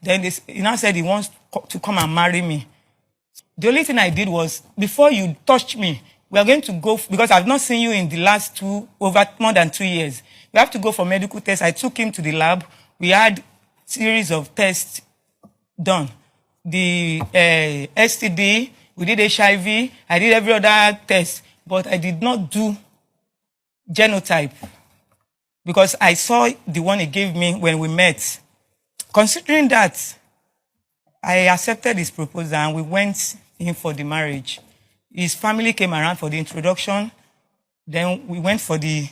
Then he now said he wants to come and marry me. The only thing I did was, before you touch me, we are going to go, because I've not seen you in the last more than 2 years. We have to go for medical tests. I took him to the lab. We had series of tests done. The STD, we did HIV, I did every other test, but I did not do genotype because I saw the one he gave me when we met. Considering that, I accepted his proposal and we went in for the marriage. His family came around for the introduction. Then we went for the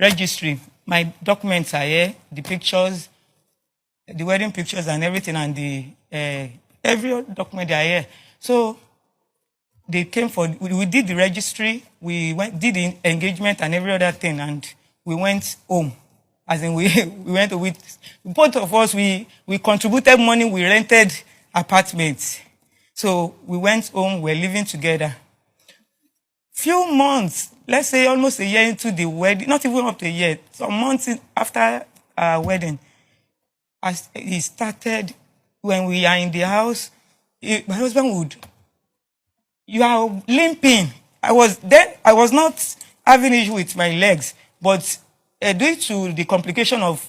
registry. My documents are here, the pictures, the wedding pictures and everything, and the every document are here. So they came we did the registry, did the engagement and every other thing, and we went home. As in, we went with both of us. We contributed money. We rented apartments. So we went home. We're living together. Few months, let's say almost a year into the wedding, not even up to a year, some months after our wedding, as he started, when we are in the house, my husband would, you are limping. I was not having issue with my legs, but due to the complication of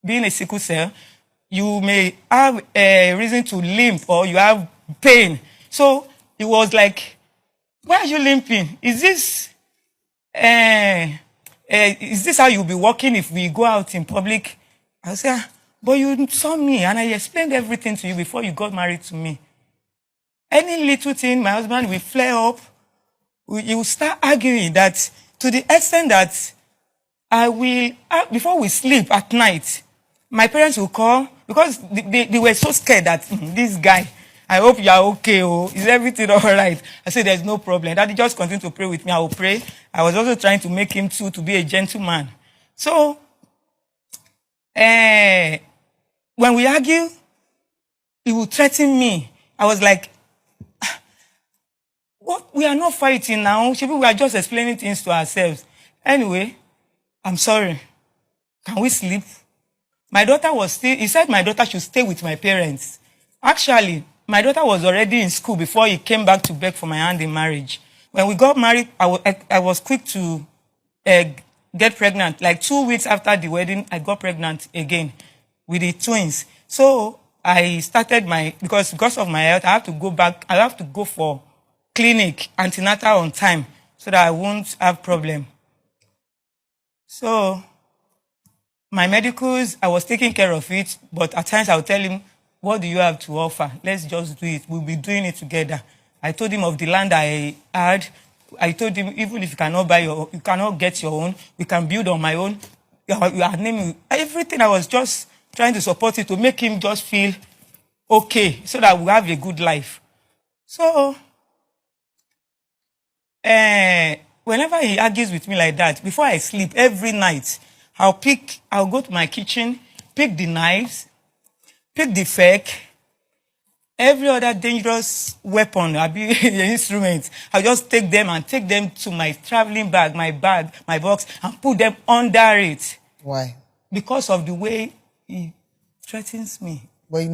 being a sickle cell, you may have a reason to limp or you have pain. So it was like, why are you limping? Is this how you'll be walking if we go out in public? I said, but you saw me and I explained everything to you before you got married to me. Any little thing, my husband will flare up. You will start arguing that to the extent that before we sleep at night, my parents will call because they were so scared that this guy, I hope you are okay. Oh, is everything all right? I said, there's no problem. Daddy, just continue to pray with me. I will pray. I was also trying to make him to be a gentleman. So, when we argue, he will threaten me. I was like, what? We are not fighting now. We are just explaining things to ourselves. Anyway, I'm sorry. Can we sleep? My daughter he said my daughter should stay with my parents. Actually, my daughter was already in school before he came back to beg for my hand in marriage. When we got married, I was quick to get pregnant. Like 2 weeks after the wedding, I got pregnant again with the twins. So I started because of my health, I have to go for clinic, antenatal on time, so that I won't have problem. So my medicals, I was taking care of it, but at times I would tell him, what do you have to offer? Let's just do it. We'll be doing it together. I told him of the land I had. I told him, even if you cannot get your own, we can build on my own. You are naming everything. I was just trying to support it to make him just feel okay, so that we have a good life. So, whenever he argues with me like that, before I sleep every night, I'll go to my kitchen, pick the knives, pick the fork, every other dangerous weapon, instruments. I'll just take them to my traveling bag, my box, and put them under it. Why? Because of the way he threatens me. But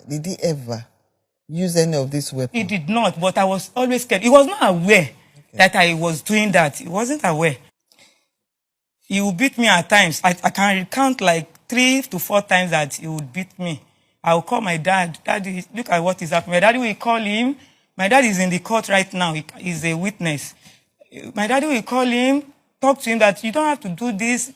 did he ever use any of these weapons? He did not, but I was always scared. He was not aware that I was doing that. He wasn't aware. He would beat me at times. I can recount like 3 to 4 times that he would beat me. I will call my dad. Daddy, look at what is happening. My daddy will call him. My dad is in the court right now. He's a witness. My daddy will call him, talk to him that you don't have to do this.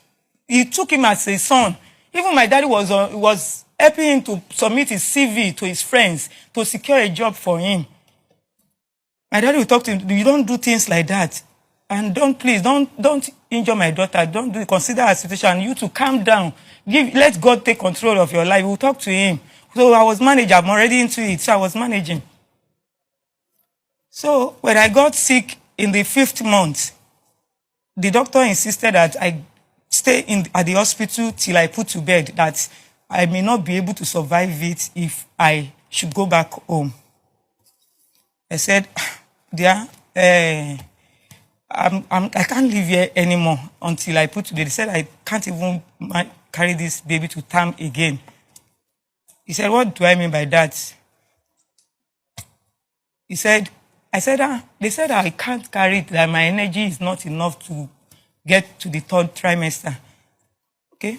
He took him as a son. Even my daddy was helping him to submit his CV to his friends to secure a job for him. My daddy will talk to him, you don't do things like that. And please don't injure my daughter. Consider her situation. You to calm down. Let God take control of your life. We'll talk to him. So I was managing. I'm already into it. So I was managing. So when I got sick in the 5th month, the doctor insisted that I stay at the hospital till I put to bed, that I may not be able to survive it if I should go back home. I said, dear, I can't live here anymore until I put to bed. They said I can't even carry this baby to term again. He said, what do I mean by that? He said, they said I can't carry it, that my energy is not enough to get to the third trimester. Okay.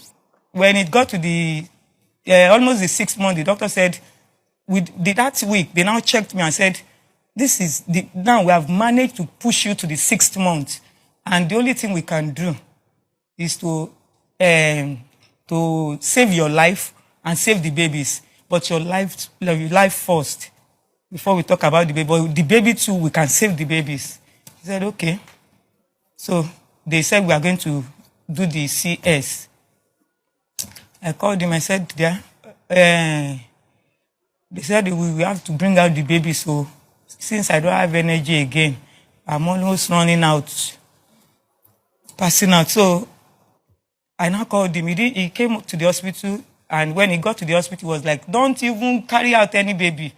When it got to the almost the 6th month, the doctor said, that week, they now checked me and said, now we have managed to push you to the 6th month. And the only thing we can do is to save your life and save the babies. But your life first, before we talk about the baby. But the baby too, we can save the babies. He said, okay. So they said we are going to do the CS. I called him, I said, they said we have to bring out the baby. So since I don't have energy again, I'm almost running out, passing out. So I now called him. He came to the hospital, and when he got to the hospital, he was like, don't even carry out any baby.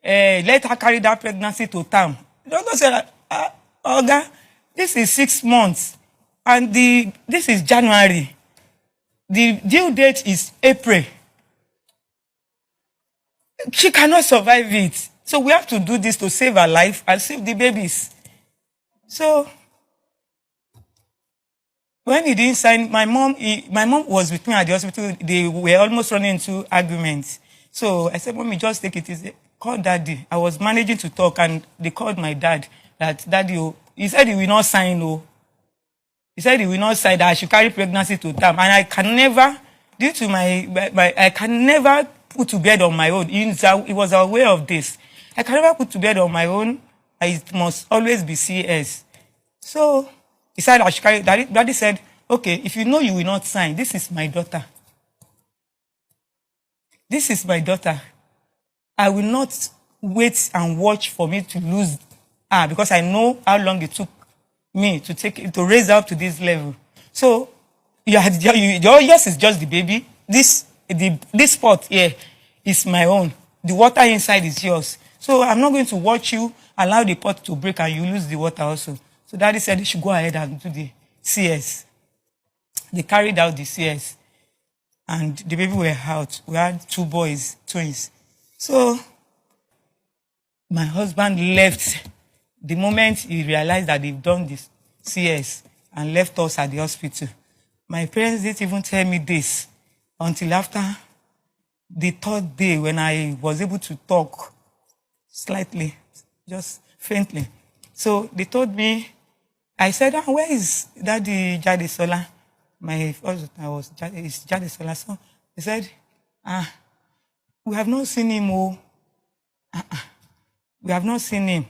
Let her carry that pregnancy to term. The doctor said, Oga, this is 6 months, and this is January. The due date is April. She cannot survive it. So we have to do this to save her life and save the babies. So when he didn't sign, my mom was with me at the hospital. They were almost running into arguments. So I said, Mommy, just take it easy. Call Daddy. I was managing to talk, and they called my dad. That Daddy, he said he will not sign. He said he will not sign, that I should carry pregnancy to term. And I can never, due to I can never put to bed on my own. He was aware of this. I can never put to bed on my own. It must always be CS. So he said I should carry. Daddy said, okay, if you know you will not sign, this is my daughter. This is my daughter. I will not wait and watch for me to lose her, because I know how long it took me to raise her up to this level. So yours is just the baby. This pot here is my own. The water inside is yours. So I'm not going to watch you allow the pot to break and you lose the water also. So Daddy said they should go ahead and do the CS. They carried out the CS, and the baby were out. We had 2 boys, twins. So my husband left the moment he realized that they've done this CS, and left us at the hospital. My parents didn't even tell me this until after the 3rd day, when I was able to talk slightly, just faintly. So they told me, I said, where is Daddy Jadesola? My husband was Jadesola. So they said, we have not seen him. We have not seen him.